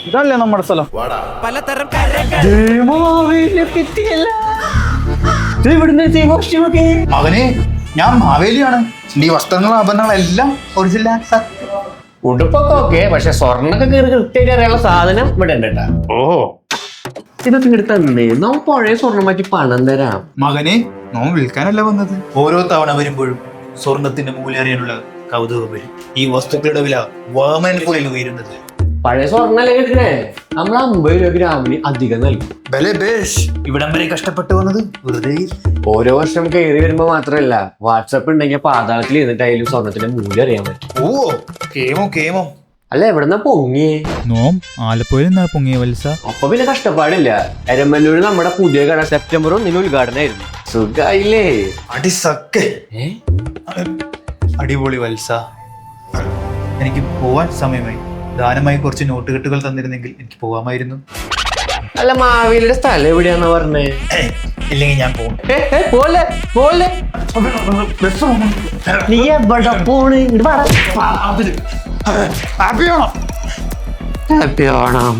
ഇതല്ലേ നമ്മുടെ സ്ഥലം? മകനെ, ഞാൻ മാവേലിയാണ്. ഈ വസ്ത്രങ്ങളും ആഭരണങ്ങളെല്ലാം ഒറിജിനൽ. ഉടുപ്പൊക്കെ ഓക്കെ, പക്ഷെ സ്വർണ്ണൊക്കെ കയറി കൃത്യമായിട്ട് അറിയാനുള്ള സാധനം ഇവിടെ ഉണ്ട് കേട്ടാ. ഓ, ഇതൊക്കെ ഇങ്ങോട്ട് തന്നെ നമുക്ക് പഴയ സ്വർണ്ണം മാറ്റി പണം തരാം. മകനെ, നോം വിൽക്കാനല്ല വന്നത്. ഓരോ തവണ വരുമ്പോഴും സ്വർണത്തിന്റെ മൂല്യം അറിയാനുള്ള കൗതുകം വരും. ഈ വസ്തുക്കളുടെ വില വാമനൻ പോലെയാണ് ഉയരുന്നത്. പഴയ സ്വർണ്ണല്ലേ എടുക്കണേ, നമ്മൾ 50 രൂപ ഗ്രാമിന് അധികം നൽകും. ഇവിടം വരെ കഷ്ടപ്പെട്ടു വന്നത് വെറുതെ. ഓരോ വർഷം കയറി വരുമ്പോ മാത്രല്ല, വാട്സപ്പ് ഉണ്ടെങ്കിൽ പാതാളത്തിൽ ഇരുന്നിട്ട് അതിലും സ്വർണത്തിന്റെ മൂല്യം അറിയാൻ പറ്റും. ഓ, കേമോ കേമോ. അല്ല, എവിടെന്നാ പൊങ്ങിയേ? നോം ആലപ്പുഴയിൽ നിന്നാ പൊങ്ങിയ വത്സ. അപ്പൊ പിന്നെ കഷ്ടപ്പാടില്ല. എരമല്ലൂര് നമ്മുടെ പുതിയ കട സെപ്റ്റംബർ 1 ഉദ്ഘാടനമായിരുന്നു. സുഖായില്ലേ? അടിസക്കെ അടിപൊളി വത്സ. എനിക്ക് പോവാൻ സമയമായി. ദാനമായി കുറച്ച് നോട്ടുകെട്ടുകൾ തന്നിരുന്നെങ്കിൽ എനിക്ക് പോകാമായിരുന്നു. അല്ല, മാവേലിയുടെ സ്ഥലം എവിടെയാന്നാ പറഞ്ഞേ? ഇല്ലെങ്കിൽ ഞാൻ പോകും. പോലെ പോലെ നീ എവിടെ പോണ്? ഹാപ്പി ഓണം. ഹാപ്പി ഓണം.